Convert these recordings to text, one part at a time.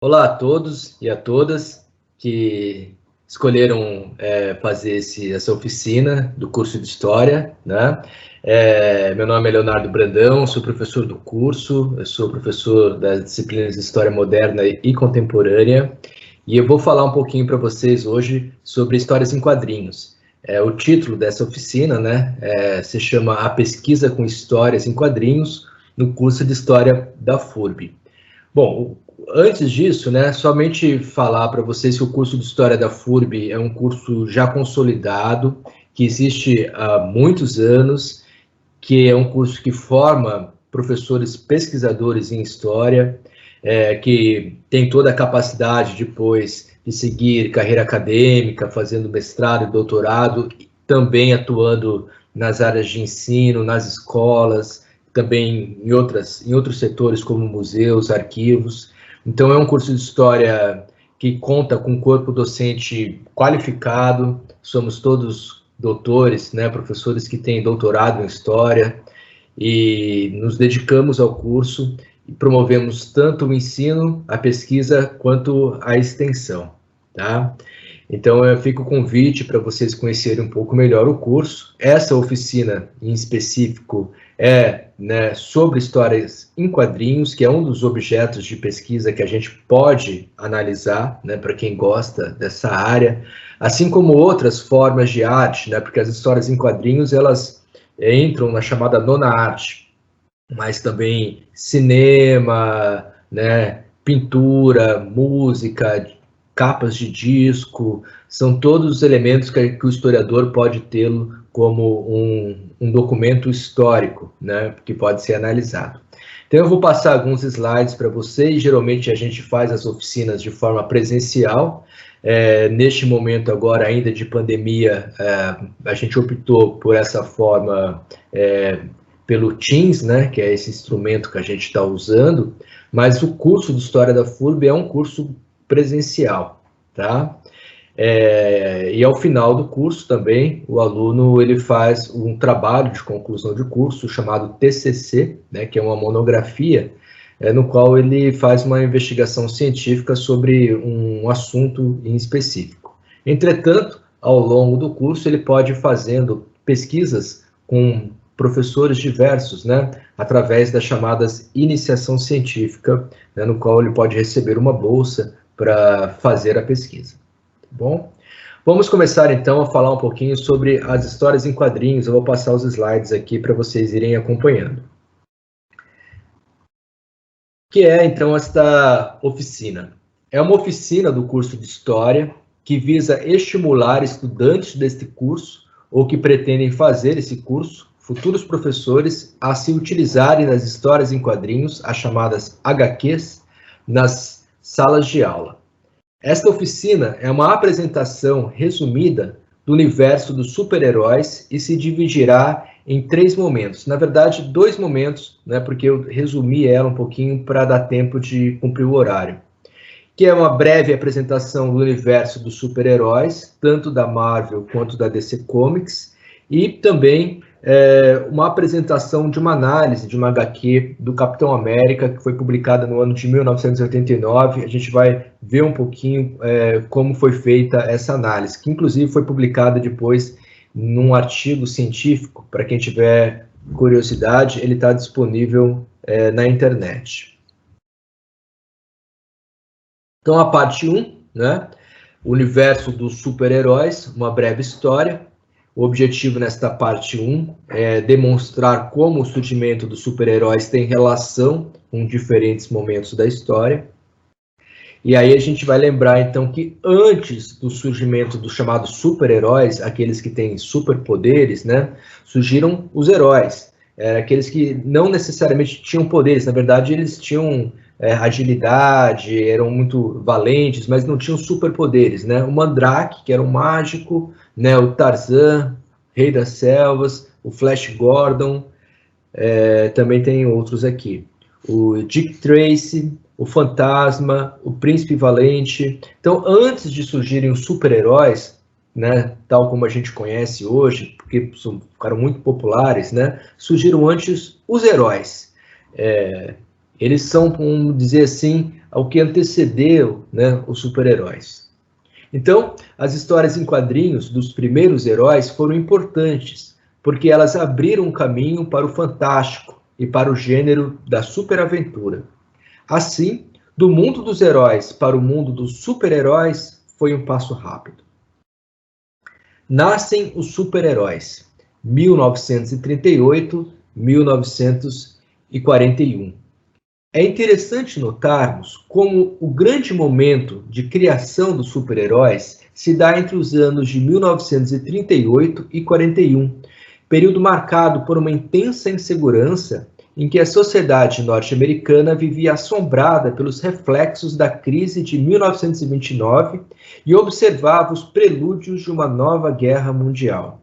Olá a todos e a todas que escolheram fazer essa oficina do curso de História, né? Meu nome é Leonardo Brandão, sou professor do curso, eu sou professor das disciplinas de História Moderna e Contemporânea, e eu vou falar um pouquinho para vocês hoje sobre histórias em quadrinhos. O título dessa oficina, né, se chama A Pesquisa com Histórias em Quadrinhos no curso de História da FURB. Bom, antes disso, né, somente falar para vocês que o curso de História da FURB é um curso já consolidado, que existe há muitos anos, que é um curso que forma professores pesquisadores em História, que tem toda a capacidade depois de seguir carreira acadêmica, fazendo mestrado e doutorado, também atuando nas áreas de ensino, nas escolas, também em outros setores como museus, arquivos. Então é um curso de História que conta com um corpo docente qualificado, somos todos doutores, né, professores que têm doutorado em História, e nos dedicamos ao curso e promovemos tanto o ensino, a pesquisa, quanto a extensão, tá? Então, eu fico o convite para vocês conhecerem um pouco melhor o curso. Essa oficina, em específico, né, sobre histórias em quadrinhos, que é um dos objetos de pesquisa que a gente pode analisar, né, para quem gosta dessa área, assim como outras formas de arte, né, porque as histórias em quadrinhos, elas entram na chamada nona arte, mas também cinema, né, pintura, música, capas de disco, são todos os elementos que o historiador pode tê-lo como um documento histórico, né, que pode ser analisado. Então eu vou passar alguns slides para vocês, geralmente a gente faz as oficinas de forma presencial, neste momento agora ainda de pandemia, a gente optou por essa forma pelo Teams, né, que é esse instrumento que a gente está usando, mas o curso de História da FURB é um curso presencial, tá? E ao final do curso também, o aluno ele faz um trabalho de conclusão de curso chamado TCC, né, que é uma monografia, no qual ele faz uma investigação científica sobre um assunto em específico. Entretanto, ao longo do curso, ele pode ir fazendo pesquisas com professores diversos, né, através das chamadas iniciação científica, né, no qual ele pode receber uma bolsa para fazer a pesquisa. Tá bom? Vamos começar então a falar um pouquinho sobre as histórias em quadrinhos. Eu vou passar os slides aqui para vocês irem acompanhando. O que é então esta oficina? É uma oficina do curso de História que visa estimular estudantes deste curso ou que pretendem fazer esse curso, futuros professores, a se utilizarem das histórias em quadrinhos, as chamadas HQs, nas salas de aula. Esta oficina é uma apresentação resumida do universo dos super-heróis e se dividirá em 3 momentos. Na verdade, 2 momentos, né, porque eu resumi ela um pouquinho para dar tempo de cumprir o horário. Que é uma breve apresentação do universo dos super-heróis, tanto da Marvel quanto da DC Comics, e também uma apresentação de uma análise de uma HQ do Capitão América, que foi publicada no ano de 1989. A gente vai ver um pouquinho como foi feita essa análise, que inclusive foi publicada depois num artigo científico. Para quem tiver curiosidade, ele está disponível na internet. Então, a parte 1, né? O universo dos super-heróis, uma breve história. O objetivo nesta parte 1 é demonstrar como o surgimento dos super-heróis tem relação com diferentes momentos da história. E aí a gente vai lembrar, então, que antes do surgimento dos chamados super-heróis, aqueles que têm superpoderes, né, surgiram os heróis. Aqueles que não necessariamente tinham poderes, na verdade, eles tinham agilidade, eram muito valentes, mas não tinham superpoderes, né? O Mandrake, que era um mágico, né? O Tarzan, Rei das Selvas, o Flash Gordon, também tem outros aqui. O Dick Tracy, o Fantasma, o Príncipe Valente. Então, antes de surgirem os super-heróis, né, tal como a gente conhece hoje, porque ficaram muito populares, né, surgiram antes os heróis. Eles são, vamos dizer assim, ao que antecedeu, né, os super-heróis. Então, as histórias em quadrinhos dos primeiros heróis foram importantes, porque elas abriram um caminho para o fantástico e para o gênero da superaventura. Assim, do mundo dos heróis para o mundo dos super-heróis foi um passo rápido. Nascem os super-heróis, 1938, 1941. É interessante notarmos como o grande momento de criação dos super-heróis se dá entre os anos de 1938 e 41, período marcado por uma intensa insegurança em que a sociedade norte-americana vivia assombrada pelos reflexos da crise de 1929 e observava os prelúdios de uma nova guerra mundial.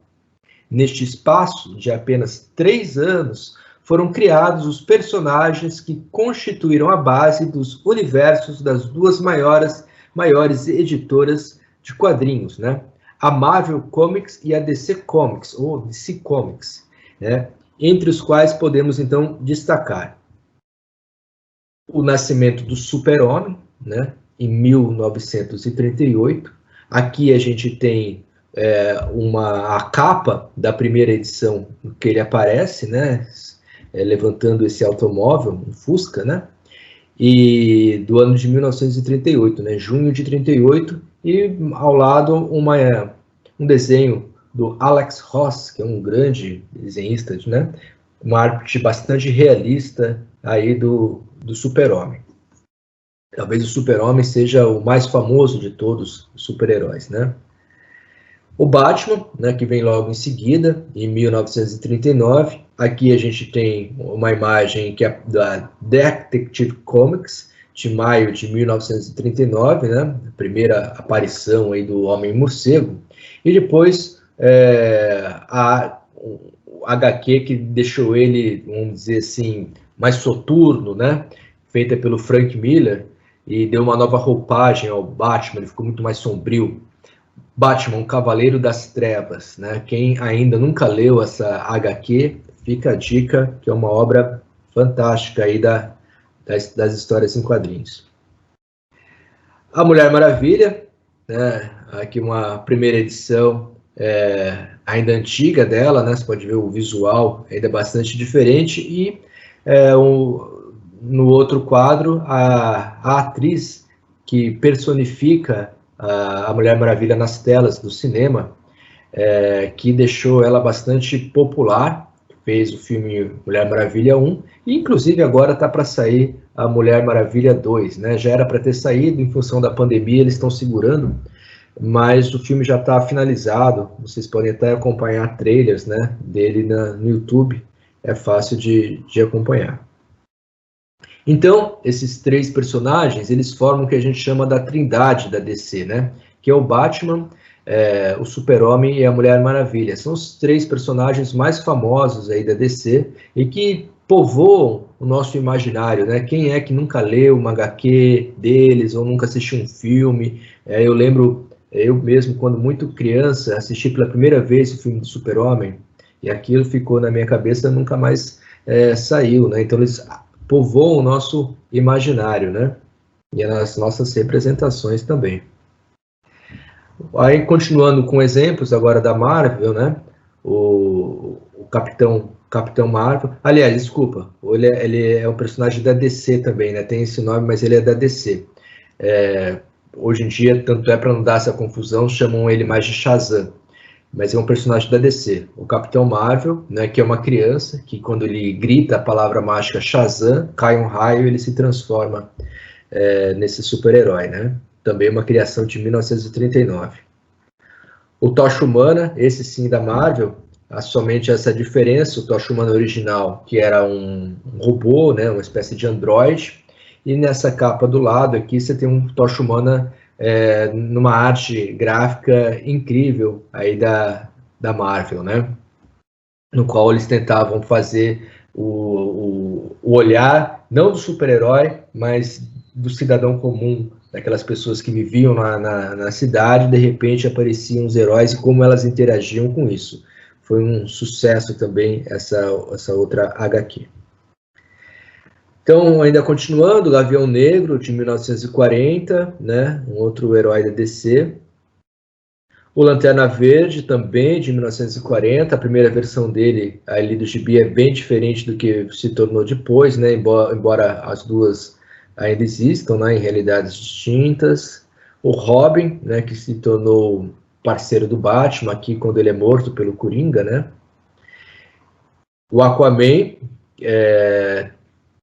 Neste espaço de apenas 3 anos, foram criados os personagens que constituíram a base dos universos das duas maiores editoras de quadrinhos, né? A Marvel Comics e a DC Comics, ou DC Comics, né? Entre os quais podemos, então, destacar o nascimento do Super-Homem, né? Em 1938. Aqui a gente tem a capa da primeira edição que ele aparece, né? Levantando esse automóvel, um Fusca, né? E do ano de 1938, né? Junho de 38, e ao lado um desenho do Alex Ross, que é um grande desenhista, né? Uma arte bastante realista aí do Super-Homem. Talvez o Super-Homem seja o mais famoso de todos os super-heróis, né? O Batman, né, que vem logo em seguida, em 1939. Aqui a gente tem uma imagem que é da Detective Comics, de maio de 1939, né, a primeira aparição aí do Homem-Morcego. E depois a HQ que deixou ele, vamos dizer assim, mais soturno, né, feita pelo Frank Miller, e deu uma nova roupagem ao Batman, ele ficou muito mais sombrio. Batman, Cavaleiro das Trevas, né? Quem ainda nunca leu essa HQ, fica a dica, que é uma obra fantástica aí das histórias em quadrinhos. A Mulher Maravilha, né? Aqui uma primeira edição ainda antiga dela, né? Você pode ver o visual ainda bastante diferente, e no outro quadro, a atriz que personifica a Mulher Maravilha nas telas do cinema, que deixou ela bastante popular, fez o filme Mulher Maravilha 1, e inclusive agora está para sair a Mulher Maravilha 2, né? Já era para ter saído, em função da pandemia eles estão segurando, mas o filme já está finalizado, vocês podem até acompanhar trailers, né, dele no YouTube, é fácil de acompanhar. Então, esses 3 personagens, eles formam o que a gente chama da trindade da DC, né? Que é o Batman, o Super-Homem e a Mulher Maravilha. São os 3 personagens mais famosos aí da DC e que povoam o nosso imaginário, né? Quem é que nunca leu uma HQ deles ou nunca assistiu um filme? Eu lembro, eu mesmo, quando muito criança, assisti pela primeira vez o filme do Super-Homem, e aquilo ficou na minha cabeça, nunca mais saiu, né? Então eles povoam o nosso imaginário, né? E nas nossas representações também. Aí, continuando com exemplos agora da Marvel, né? O Capitão Marvel. Aliás, desculpa, ele é um personagem da DC também, né? Tem esse nome, mas ele é da DC. Hoje em dia, tanto é para não dar essa confusão, chamam ele mais de Shazam. Mas é um personagem da DC, o Capitão Marvel, né, que é uma criança, que quando ele grita a palavra mágica Shazam, cai um raio e ele se transforma nesse super-herói, né? Também uma criação de 1939. O Tocha Humana, esse sim da Marvel, há somente essa diferença, o Tocha Humana original, que era um robô, né, uma espécie de androide, e nessa capa do lado aqui você tem um Tocha Humana numa arte gráfica incrível aí da Marvel, né? No qual eles tentavam fazer o olhar, não do super-herói, mas do cidadão comum, daquelas pessoas que viviam na cidade, de repente apareciam os heróis e como elas interagiam com isso. Foi um sucesso também essa outra HQ. Então, ainda continuando, o Gavião Negro, de 1940, né? Um outro herói da DC. O Lanterna Verde, também, de 1940. A primeira versão dele, ali do gibi, é bem diferente do que se tornou depois, né? Embora as duas ainda existam, né? Em realidades distintas. O Robin, né? Que se tornou parceiro do Batman, aqui quando ele é morto pelo Coringa, né? O Aquaman,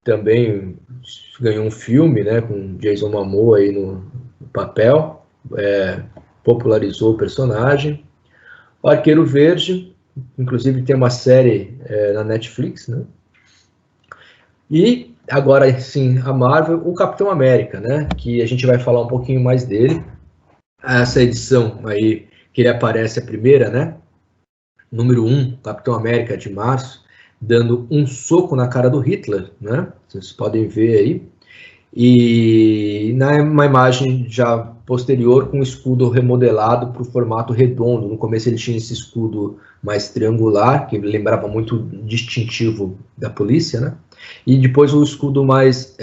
também ganhou um filme, né, com Jason Momoa aí no papel, popularizou o personagem. O Arqueiro Verde, inclusive tem uma série na Netflix, né? E agora sim, a Marvel, o Capitão América, né, que a gente vai falar um pouquinho mais dele. Essa edição aí, que ele aparece a primeira, né, número 1, Capitão América de março, dando um soco na cara do Hitler, né? Vocês podem ver aí. E uma imagem já posterior com o escudo remodelado para o formato redondo. No começo ele tinha esse escudo mais triangular, que lembrava muito distintivo da polícia, né? E depois o escudo mais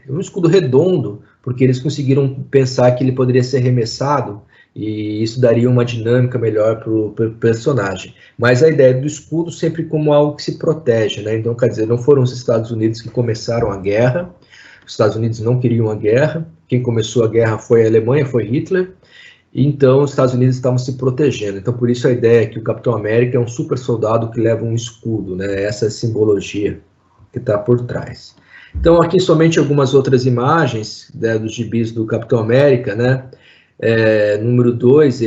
um escudo redondo, porque eles conseguiram pensar que ele poderia ser arremessado e isso daria uma dinâmica melhor para o personagem. Mas a ideia do escudo sempre como algo que se protege, né? Então, quer dizer, não foram os Estados Unidos que começaram a guerra, os Estados Unidos não queriam a guerra, quem começou a guerra foi a Alemanha, foi Hitler, então os Estados Unidos estavam se protegendo. Então, por isso a ideia é que o Capitão América é um super soldado que leva um escudo, né? Essa é a simbologia que está por trás. Então, aqui somente algumas outras imagens, né, dos gibis do Capitão América, né? Número 2,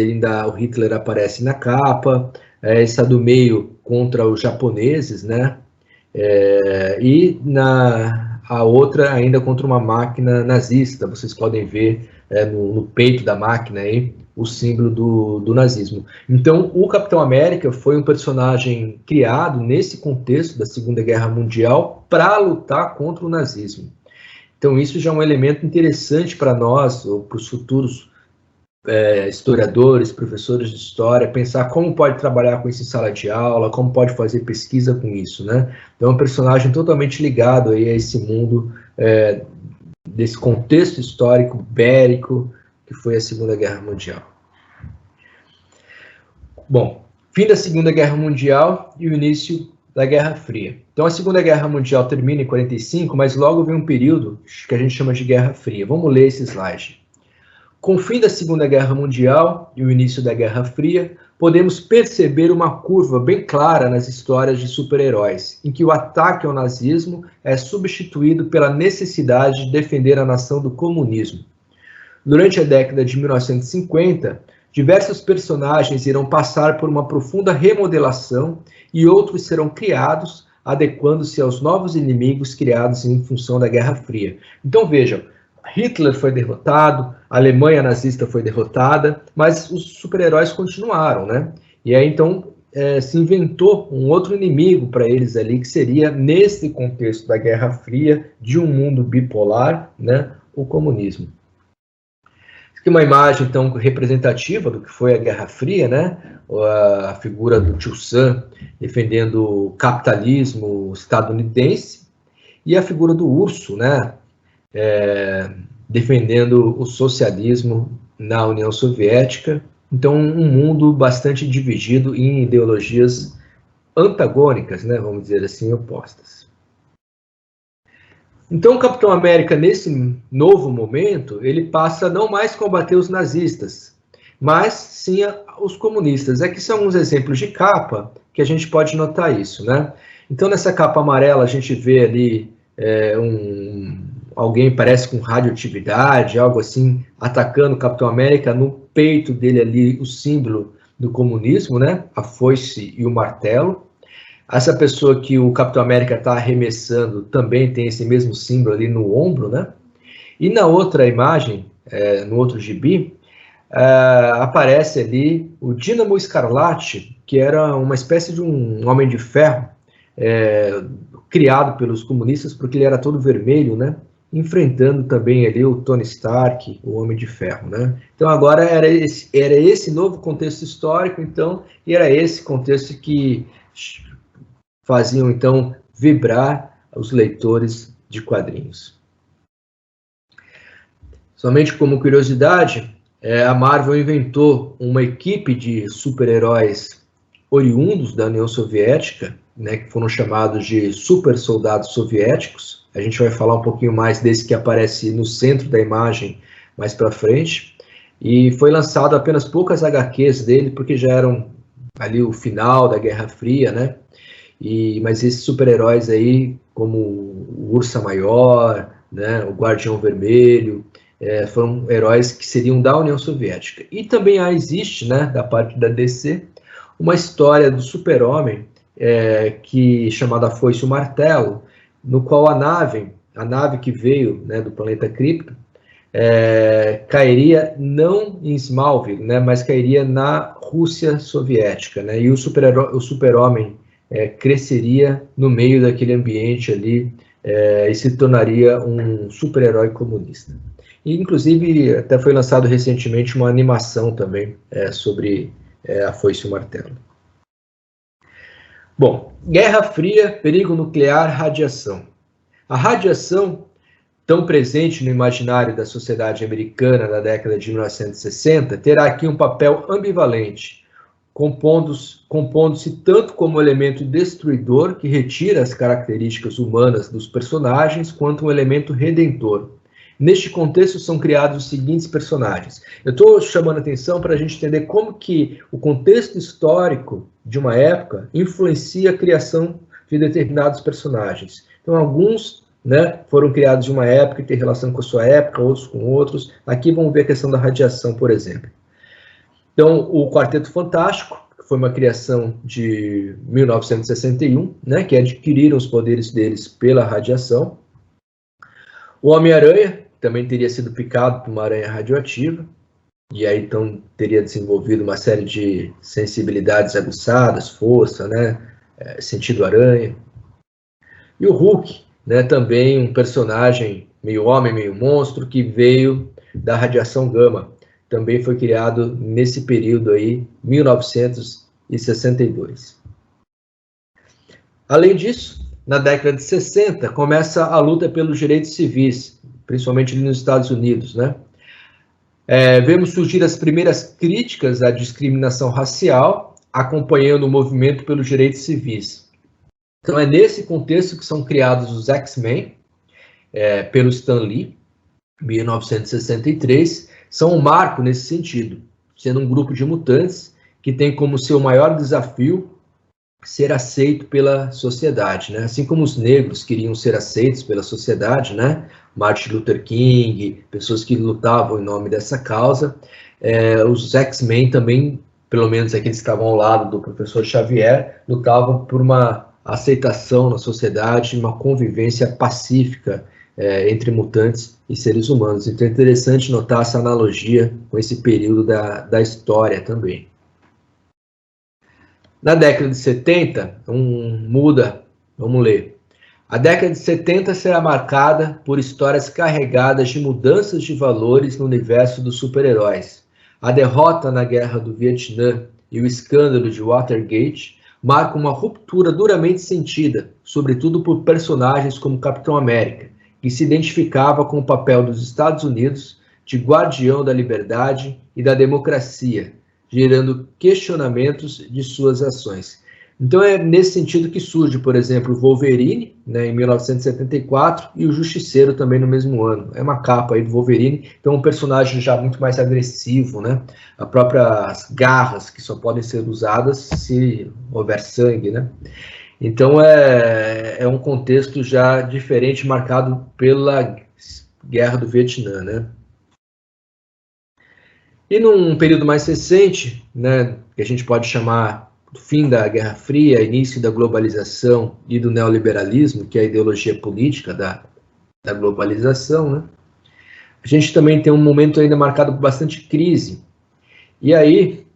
o Hitler aparece na capa, está do meio contra os japoneses, né? E a outra ainda contra uma máquina nazista. Vocês podem ver no peito da máquina aí o símbolo do nazismo. Então, o Capitão América foi um personagem criado nesse contexto da Segunda Guerra Mundial para lutar contra o nazismo. Então, isso já é um elemento interessante para nós, ou para os futuros historiadores, professores de história, pensar como pode trabalhar com isso em sala de aula, como pode fazer pesquisa com isso, né? Então, é um personagem totalmente ligado aí a esse mundo, desse contexto histórico bélico que foi a Segunda Guerra Mundial. Bom, fim da Segunda Guerra Mundial e o início da Guerra Fria. Então, a Segunda Guerra Mundial termina em 45, mas logo vem um período que a gente chama de Guerra Fria. Vamos ler esse slide. Com o fim da Segunda Guerra Mundial e o início da Guerra Fria, podemos perceber uma curva bem clara nas histórias de super-heróis, em que o ataque ao nazismo é substituído pela necessidade de defender a nação do comunismo. Durante a década de 1950, diversos personagens irão passar por uma profunda remodelação e outros serão criados, adequando-se aos novos inimigos criados em função da Guerra Fria. Então vejam, Hitler foi derrotado, a Alemanha nazista foi derrotada, mas os super-heróis continuaram, né? E aí, então, se inventou um outro inimigo para eles ali, que seria, nesse contexto da Guerra Fria, de um mundo bipolar, né? O comunismo. Aqui uma imagem, então, representativa do que foi a Guerra Fria, né? A figura do Tio Sam defendendo o capitalismo estadunidense e a figura do urso, né? Defendendo o socialismo na União Soviética. Então, um mundo bastante dividido em ideologias antagônicas, né, vamos dizer assim, opostas. Então, o Capitão América, nesse novo momento, ele passa a não mais combater os nazistas, mas sim os comunistas. Aqui são alguns exemplos de capa que a gente pode notar isso, né? Então, nessa capa amarela, a gente vê ali alguém parece com radioatividade, algo assim, atacando o Capitão América, no peito dele ali o símbolo do comunismo, né? A foice e o martelo. Essa pessoa que o Capitão América está arremessando também tem esse mesmo símbolo ali no ombro, né? E na outra imagem, no outro gibi, aparece ali o Dínamo Escarlate, que era uma espécie de um homem de ferro, criado pelos comunistas, porque ele era todo vermelho, né? Enfrentando também ali o Tony Stark, o Homem de Ferro, né? Então agora era esse novo contexto histórico, então, e era esse contexto que faziam, então, vibrar os leitores de quadrinhos. Somente como curiosidade, a Marvel inventou uma equipe de super-heróis oriundos da União Soviética, né, que foram chamados de super soldados soviéticos. A gente vai falar um pouquinho mais desse que aparece no centro da imagem mais para frente. E foi lançado apenas poucas HQs dele, porque já eram ali o final da Guerra Fria, né? Mas esses super-heróis aí, como o Ursa Maior, né, o Guardião Vermelho, foram heróis que seriam da União Soviética. E também existe, né, da parte da DC, uma história do Super-Homem, chamada Foice e o Martelo, no qual a nave que veio, né, do planeta Krypton, cairia não em Smallville, né, mas cairia na Rússia soviética, né, e o Super-Homem cresceria no meio daquele ambiente ali e se tornaria um super-herói comunista. E, inclusive, até foi lançado recentemente uma animação também sobre a Foice e o Martelo. Bom, Guerra Fria, perigo nuclear, radiação. A radiação, tão presente no imaginário da sociedade americana da década de 1960, terá aqui um papel ambivalente, compondo-se tanto como elemento destruidor, que retira as características humanas dos personagens, quanto um elemento redentor. Neste contexto são criados os seguintes personagens. Eu estou chamando a atenção para a gente entender como que o contexto histórico de uma época influencia a criação de determinados personagens. Então, alguns, né, foram criados de uma época e têm relação com a sua época, outros com outros. Aqui vamos ver a questão da radiação, por exemplo. Então, o Quarteto Fantástico, que foi uma criação de 1961, né, que adquiriram os poderes deles pela radiação. O Homem-Aranha também teria sido picado por uma aranha radioativa, e aí então teria desenvolvido uma série de sensibilidades aguçadas, força, né, sentido aranha. E o Hulk, né, também um personagem meio homem, meio monstro, que veio da radiação gama. Também foi criado nesse período aí, 1962. Além disso, na década de 60, começa a luta pelos direitos civis, principalmente nos Estados Unidos, né? Vemos surgir as primeiras críticas à discriminação racial, acompanhando o movimento pelos direitos civis. Então, é nesse contexto que são criados os X-Men, pelo Stan Lee, em 1963, são um marco nesse sentido, sendo um grupo de mutantes que tem como seu maior desafio ser aceito pela sociedade, né? Assim como os negros queriam ser aceitos pela sociedade, né? Martin Luther King, pessoas que lutavam em nome dessa causa, os X-Men também, pelo menos aqueles que estavam ao lado do professor Xavier, lutavam por uma aceitação na sociedade, uma convivência pacífica entre mutantes e seres humanos. Então é interessante notar essa analogia com esse período da história também. Na década de 70, vamos ler. A década de 70 será marcada por histórias carregadas de mudanças de valores no universo dos super-heróis. A derrota na Guerra do Vietnã e o escândalo de Watergate marcam uma ruptura duramente sentida, sobretudo por personagens como Capitão América, que se identificava com o papel dos Estados Unidos de guardião da liberdade e da democracia, gerando questionamentos de suas ações. Então é nesse sentido que surge, por exemplo, o Wolverine, né, em 1974, e o Justiceiro também no mesmo ano. É uma capa aí do Wolverine, então um personagem já muito mais agressivo, né? As próprias garras que só podem ser usadas se houver sangue, né? Então é um contexto já diferente, marcado pela Guerra do Vietnã, né? E num período mais recente, né, que a gente pode chamar do fim da Guerra Fria, início da globalização e do neoliberalismo, que é a ideologia política da globalização, né, a gente também tem um momento ainda marcado por bastante crise. E aí,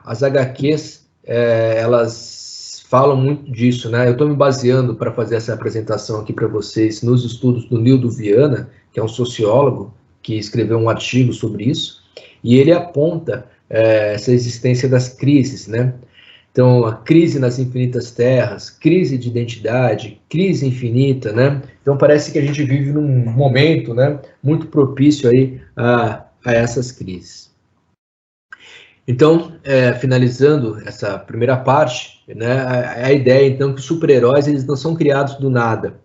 as HQs, elas falam muito disso, né? Eu estou me baseando para fazer essa apresentação aqui para vocês nos estudos do Nildo Viana, que é um sociólogo que escreveu um artigo sobre isso, e ele aponta essa existência das crises, né? Então, a crise nas infinitas terras, crise de identidade, crise infinita, né? Então, parece que a gente vive num momento, né, muito propício aí a essas crises. Então, finalizando essa primeira parte, né, a ideia, então, que os super-heróis, eles não são criados do nada.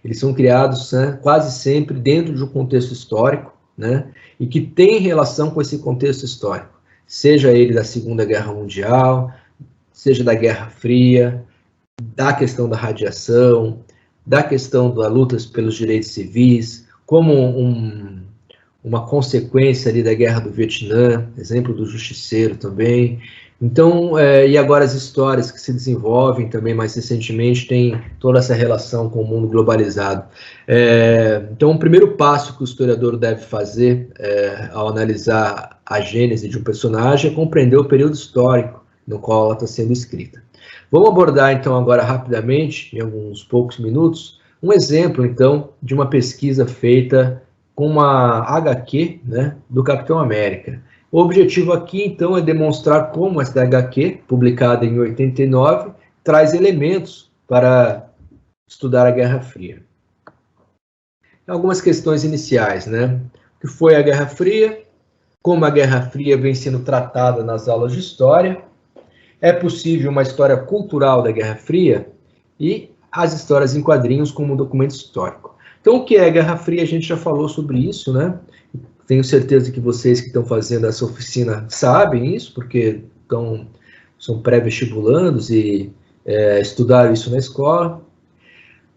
Eles são criados, né, quase sempre dentro de um contexto histórico, né, e que tem relação com esse contexto histórico. Seja ele da Segunda Guerra Mundial, seja da Guerra Fria, da questão da radiação, da questão da luta pelos direitos civis, como uma consequência ali da Guerra do Vietnã, exemplo do Justiceiro também. Então, e agora as histórias que se desenvolvem também mais recentemente têm toda essa relação com o mundo globalizado. Então, o primeiro passo que o historiador deve fazer ao analisar a gênese de um personagem é compreender o período histórico no qual ela está sendo escrita. Vamos abordar, então, agora rapidamente, em alguns poucos minutos, um exemplo, então, de uma pesquisa feita com uma HQ, né, do Capitão América. O objetivo aqui, então, é demonstrar como essa HQ, publicada em 89, traz elementos para estudar a Guerra Fria. Algumas questões iniciais, né? O que foi a Guerra Fria? Como a Guerra Fria vem sendo tratada nas aulas de história? É possível uma história cultural da Guerra Fria? E as histórias em quadrinhos como documento histórico. Então, o que é a Guerra Fria? A gente já falou sobre isso, né? Tenho certeza que vocês que estão fazendo essa oficina sabem isso, porque são pré-vestibulandos e estudaram isso na escola.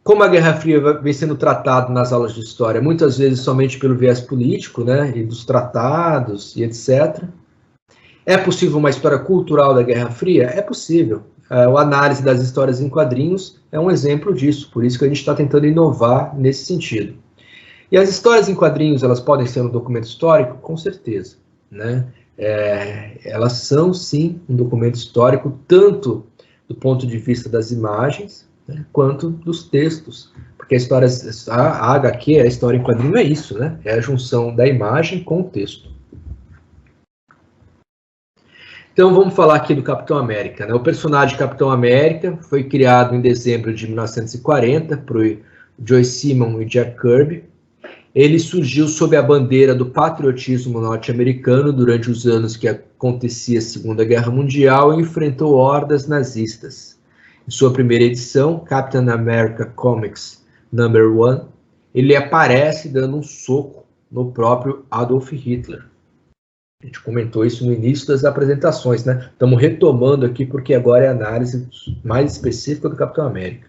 Como a Guerra Fria vem sendo tratada nas aulas de história? Muitas vezes somente pelo viés político, né? E dos tratados e etc. É possível uma história cultural da Guerra Fria? É possível. A análise das histórias em quadrinhos é um exemplo disso, por isso que a gente está tentando inovar nesse sentido. E as histórias em quadrinhos, elas podem ser um documento histórico? Com certeza, né? Elas são, sim, um documento histórico, tanto do ponto de vista das imagens, né, quanto dos textos, porque a HQ, a história em quadrinho, é isso, né? É a junção da imagem com o texto. Então, vamos falar aqui do Capitão América, né? O personagem Capitão América foi criado em dezembro de 1940 por Joe Simon e Jack Kirby. Ele surgiu sob a bandeira do patriotismo norte-americano durante os anos que acontecia a Segunda Guerra Mundial e enfrentou hordas nazistas. Em sua primeira edição, Captain America Comics #1, ele aparece dando um soco no próprio Adolf Hitler. A gente comentou isso no início das apresentações, né? Estamos retomando aqui porque agora é a análise mais específica do Capitão América.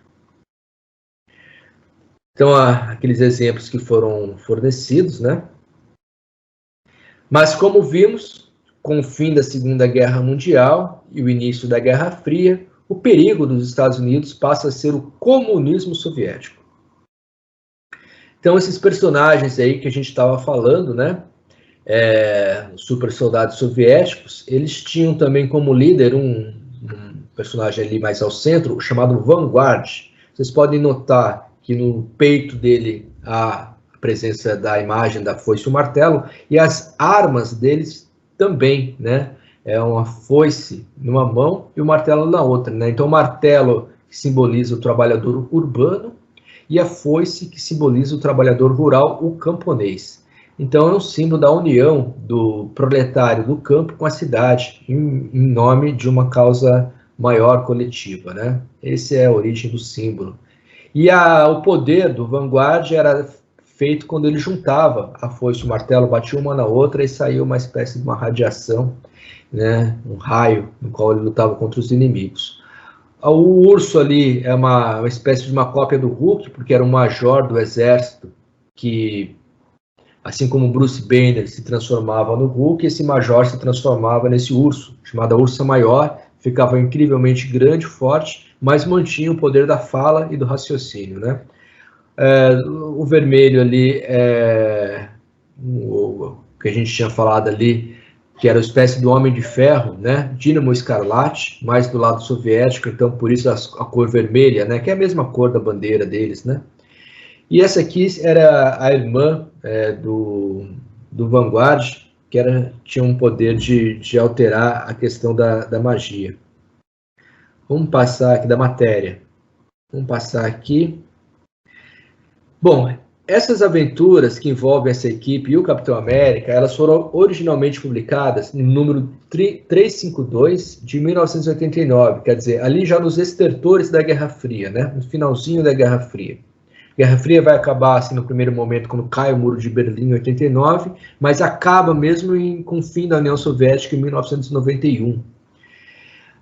Então, aqueles exemplos que foram fornecidos, né? Mas, como vimos, com o fim da Segunda Guerra Mundial e o início da Guerra Fria, o perigo dos Estados Unidos passa a ser o comunismo soviético. Então, esses personagens aí que a gente estava falando, né? Os super soldados soviéticos, eles tinham também como líder um personagem ali mais ao centro, chamado Vanguard. Vocês podem notar que no peito dele há a presença da imagem da foice e o martelo, e as armas deles também, né? É uma foice numa mão e o martelo na outra, né? Então o martelo que simboliza o trabalhador urbano e a foice que simboliza o trabalhador rural, o camponês. Então é um símbolo da união do proletário do campo com a cidade, em nome de uma causa maior coletiva, né? Essa é a origem do símbolo. E o poder do Vanguard era feito quando ele juntava a foice e o martelo, batia uma na outra e saía uma espécie de uma radiação, né? Um raio no qual ele lutava contra os inimigos. O urso ali é uma espécie de uma cópia do Hulk, porque era um major do exército que, assim como Bruce Banner se transformava no Hulk, esse major se transformava nesse urso, chamado Ursa Maior, ficava incrivelmente grande, forte, mas mantinha o poder da fala e do raciocínio, né? O vermelho ali o que a gente tinha falado ali, que era uma espécie do Homem de Ferro, né? Dínamo Escarlate, mais do lado soviético, então por isso a cor vermelha, né? Que é a mesma cor da bandeira deles, né? E essa aqui era a irmã do Vanguard, que tinha um poder de alterar a questão da magia. Vamos passar aqui da matéria. Vamos passar aqui. Bom, essas aventuras que envolvem essa equipe e o Capitão América, elas foram originalmente publicadas no número 352 de 1989, quer dizer, ali já nos estertores da Guerra Fria, né? No finalzinho da Guerra Fria. A Guerra Fria vai acabar, assim, no primeiro momento, quando cai o Muro de Berlim em 89, mas acaba mesmo com o fim da União Soviética em 1991.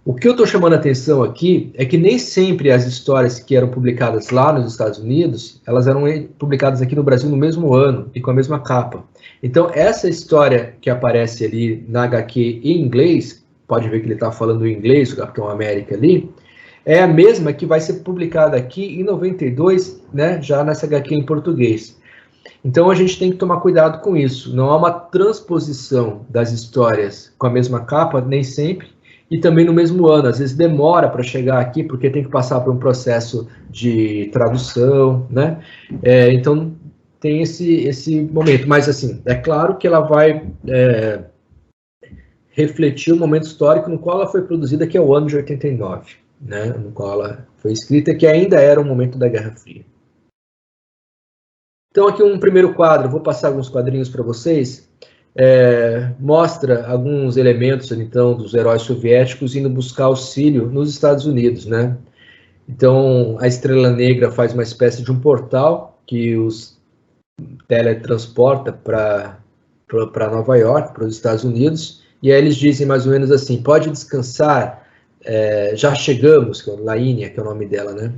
O que eu estou chamando a atenção aqui é que nem sempre as histórias que eram publicadas lá nos Estados Unidos, elas eram publicadas aqui no Brasil no mesmo ano e com a mesma capa. Então, essa história que aparece ali na HQ em inglês, pode ver que ele está falando em inglês, o Capitão América ali, é a mesma que vai ser publicada aqui em 92, né, já nessa HQ em português. Então, a gente tem que tomar cuidado com isso. Não há uma transposição das histórias com a mesma capa, nem sempre, e também no mesmo ano. Às vezes demora para chegar aqui, porque tem que passar por um processo de tradução, né? Então, tem esse momento. Mas, assim, é claro que ela vai refletir o momento histórico no qual ela foi produzida, que é o ano de 89, né? No qual ela foi escrita, que ainda era o momento da Guerra Fria. Então, aqui um primeiro quadro, vou passar alguns quadrinhos para vocês. Mostra alguns elementos, então, dos heróis soviéticos indo buscar auxílio nos Estados Unidos, né? Então, a Estrela Negra faz uma espécie de um portal que os teletransporta para Nova York, para os Estados Unidos, e aí eles dizem mais ou menos assim, pode descansar, já chegamos, que é a Laínia, que é o nome dela, né?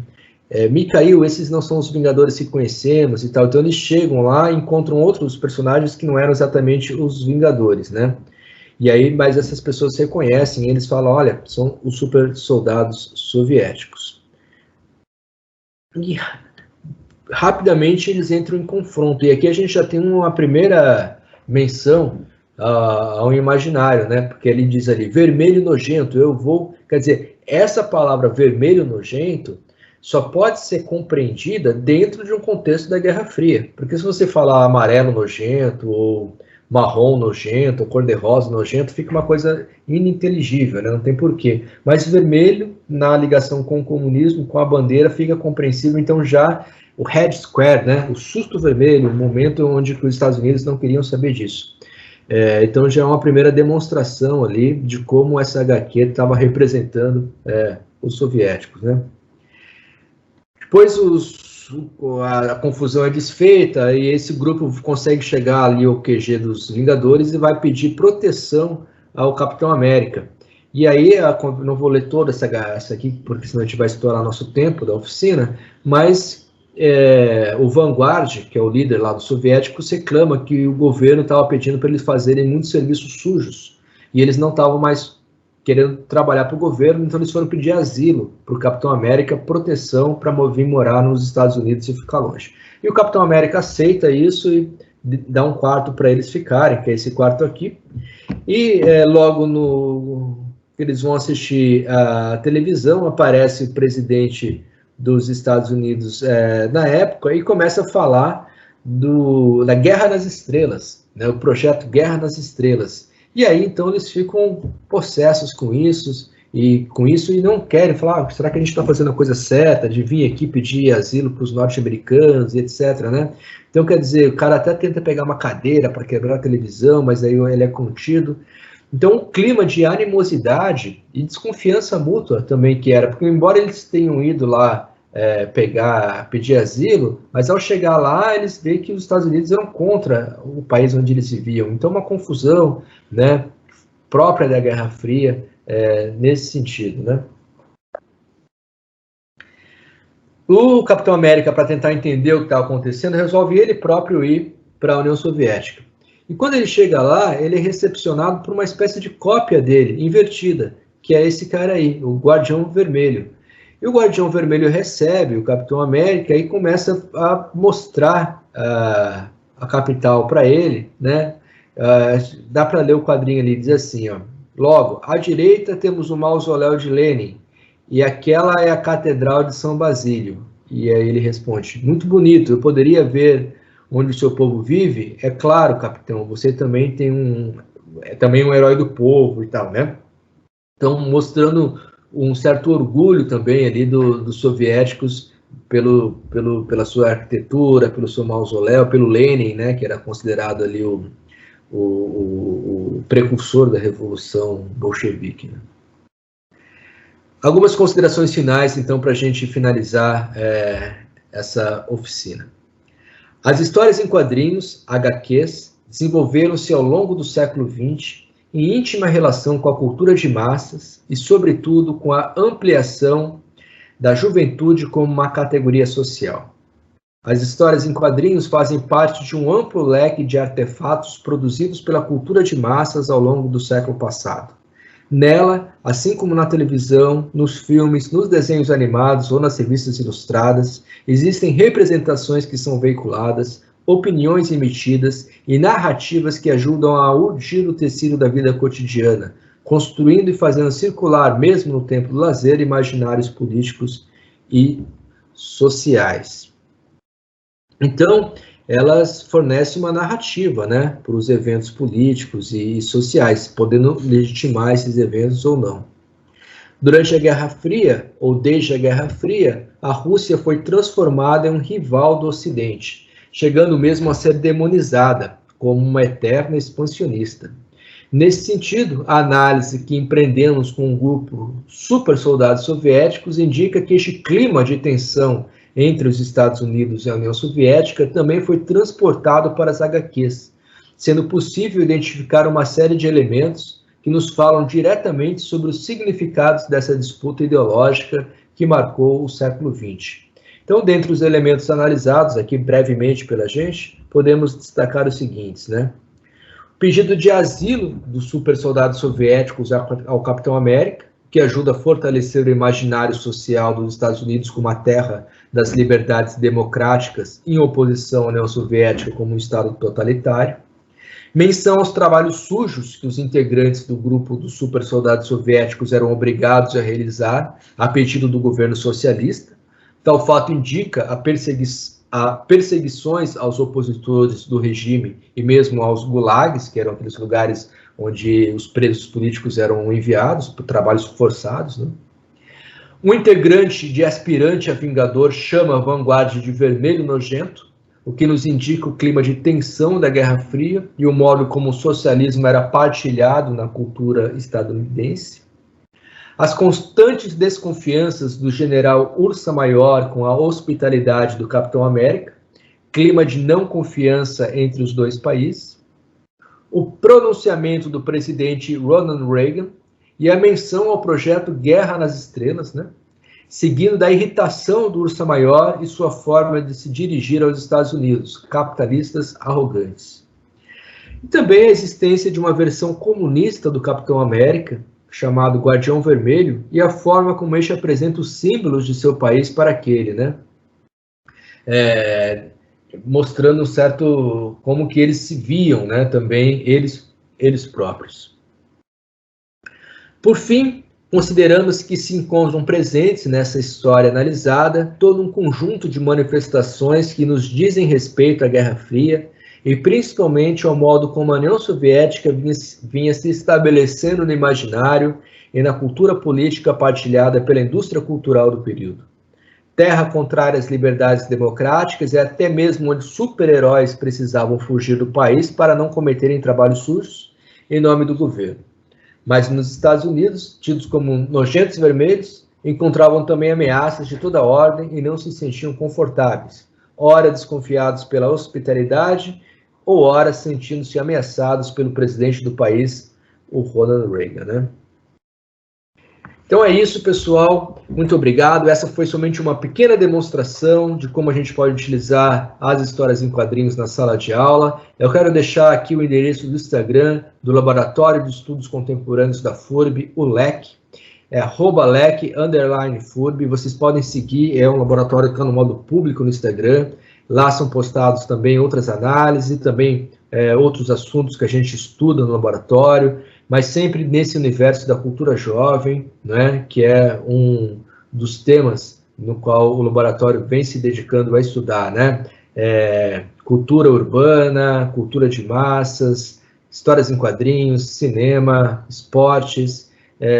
Mikhail, esses não são os Vingadores que conhecemos e tal. Então eles chegam lá e encontram outros personagens que não eram exatamente os Vingadores, né? E aí, mas essas pessoas se reconhecem, e eles falam, olha, são os super soldados soviéticos. E rapidamente eles entram em confronto. E aqui a gente já tem uma primeira menção ao imaginário, né? Porque ele diz ali, vermelho nojento, eu vou... Quer dizer, essa palavra vermelho nojento só pode ser compreendida dentro de um contexto da Guerra Fria. Porque se você falar amarelo nojento, ou marrom nojento, ou cor-de-rosa nojento, fica uma coisa ininteligível, né? Não tem porquê. Mas vermelho, na ligação com o comunismo, com a bandeira, fica compreensível. Então já o Red Square, né? O susto vermelho, o momento onde os Estados Unidos não queriam saber disso. Então já é uma primeira demonstração ali de como essa HQ estava representando os soviéticos, né? Depois a confusão é desfeita e esse grupo consegue chegar ali ao QG dos Vingadores e vai pedir proteção ao Capitão América. E aí, não vou ler toda essa aqui, porque senão a gente vai estourar nosso tempo da oficina, mas o Vanguard, que é o líder lá do soviético, reclama que o governo estava pedindo para eles fazerem muitos serviços sujos e eles não estavam mais querendo trabalhar para o governo, então eles foram pedir asilo para o Capitão América, proteção para vir morar nos Estados Unidos e ficar longe. E o Capitão América aceita isso e dá um quarto para eles ficarem, que é esse quarto aqui. E logo que eles vão assistir a televisão, aparece o presidente dos Estados Unidos na época e começa a falar da Guerra nas Estrelas, né, o projeto Guerra nas Estrelas. E aí, então, eles ficam possessos com isso e não querem falar, será que a gente está fazendo a coisa certa de vir aqui pedir asilo para os norte-americanos e etc, né? Então, quer dizer, o cara até tenta pegar uma cadeira para quebrar a televisão, mas aí ele é contido. Então, um clima de animosidade e desconfiança mútua também que era, porque embora eles tenham ido lá pedir asilo, mas ao chegar lá eles veem que os Estados Unidos eram contra o país onde eles viviam. Então uma confusão, né, própria da Guerra Fria nesse sentido, né? O Capitão América, para tentar entender o que estava acontecendo, resolve ele próprio ir para a União Soviética. E quando ele chega lá, ele é recepcionado por uma espécie de cópia dele, invertida, que é esse cara aí, o Guardião Vermelho. E o Guardião Vermelho recebe o Capitão América e começa a mostrar a capital para ele, né? Dá para ler o quadrinho ali, diz assim, ó, logo, à direita temos o mausoléu de Lenin, e aquela é a Catedral de São Basílio. E aí ele responde, muito bonito, eu poderia ver onde o seu povo vive? É claro, capitão, você também tem também um herói do povo e tal, né? Então, mostrando um certo orgulho também ali dos soviéticos pela sua arquitetura, pelo seu mausoléu, pelo Lenin, né, que era considerado ali o precursor da Revolução Bolchevique. Né? Algumas considerações finais, então, para a gente finalizar essa oficina. As histórias em quadrinhos, HQs, desenvolveram-se ao longo do século XX em íntima relação com a cultura de massas e, sobretudo, com a ampliação da juventude como uma categoria social. As histórias em quadrinhos fazem parte de um amplo leque de artefatos produzidos pela cultura de massas ao longo do século passado. Nela, assim como na televisão, nos filmes, nos desenhos animados ou nas revistas ilustradas, existem representações que são veiculadas, opiniões emitidas e narrativas que ajudam a urdir o tecido da vida cotidiana, construindo e fazendo circular, mesmo no tempo do lazer, imaginários políticos e sociais. Então, elas fornecem uma narrativa, né, para os eventos políticos e sociais, podendo legitimar esses eventos ou não. Durante a Guerra Fria, ou desde a Guerra Fria, a Rússia foi transformada em um rival do Ocidente, chegando mesmo a ser demonizada como uma eterna expansionista. Nesse sentido, a análise que empreendemos com um grupo super soldados soviéticos indica que este clima de tensão entre os Estados Unidos e a União Soviética também foi transportado para as HQs, sendo possível identificar uma série de elementos que nos falam diretamente sobre os significados dessa disputa ideológica que marcou o século XX. Então, dentre os elementos analisados aqui brevemente pela gente, podemos destacar os seguintes, né? O pedido de asilo dos supersoldados soviéticos ao Capitão América, que ajuda a fortalecer o imaginário social dos Estados Unidos como a terra das liberdades democráticas, em oposição à União Soviética como um Estado totalitário. Menção aos trabalhos sujos que os integrantes do grupo dos supersoldados soviéticos eram obrigados a realizar a pedido do governo socialista. Tal fato indica a perseguições aos opositores do regime e mesmo aos gulags, que eram aqueles lugares onde os presos políticos eram enviados por trabalhos forçados. Né? Um integrante de aspirante a vingador chama a vanguarda de vermelho nojento, o que nos indica o clima de tensão da Guerra Fria e o modo como o socialismo era partilhado na cultura estadunidense. As constantes desconfianças do general Ursa Maior com a hospitalidade do Capitão América, clima de não confiança entre os dois países, o pronunciamento do presidente Ronald Reagan e a menção ao projeto Guerra nas Estrelas, né? Seguindo da irritação do Ursa Maior e sua forma de se dirigir aos Estados Unidos, capitalistas arrogantes. E também a existência de uma versão comunista do Capitão América, chamado Guardião Vermelho, e a forma como este apresenta os símbolos de seu país para aquele, né? Mostrando um certo como que eles se viam, né? Também eles próprios. Por fim, consideramos que se encontram presentes nessa história analisada todo um conjunto de manifestações que nos dizem respeito à Guerra Fria e principalmente ao modo como a União Soviética vinha se estabelecendo no imaginário e na cultura política partilhada pela indústria cultural do período. Terra contrária às liberdades democráticas e até mesmo onde super-heróis precisavam fugir do país para não cometerem trabalhos sujos em nome do governo. Mas nos Estados Unidos, tidos como nojentos vermelhos, encontravam também ameaças de toda ordem e não se sentiam confortáveis, ora desconfiados pela hospitalidade ou ora sentindo-se ameaçados pelo presidente do país, o Ronald Reagan, né? Então é isso, pessoal. Muito obrigado. Essa foi somente uma pequena demonstração de como a gente pode utilizar as histórias em quadrinhos na sala de aula. Eu quero deixar aqui o endereço do Instagram do Laboratório de Estudos Contemporâneos da FURB, o LEC. É @LEC_FURB. Vocês podem seguir, é um laboratório que está no modo público no Instagram. Lá são postados também outras análises e também outros assuntos que a gente estuda no laboratório, mas sempre nesse universo da cultura jovem, né, que é um dos temas no qual o laboratório vem se dedicando a estudar, né? Cultura urbana, cultura de massas, histórias em quadrinhos, cinema, esportes,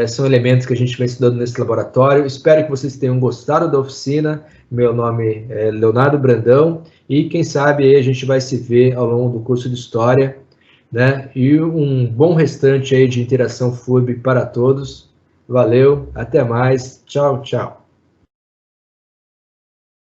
são elementos que a gente vem estudando nesse laboratório. Espero que vocês tenham gostado da oficina. Meu nome é Leonardo Brandão e quem sabe aí a gente vai se ver ao longo do curso de História, né? E um bom restante aí de interação FURB para todos. Valeu, até mais, tchau, tchau.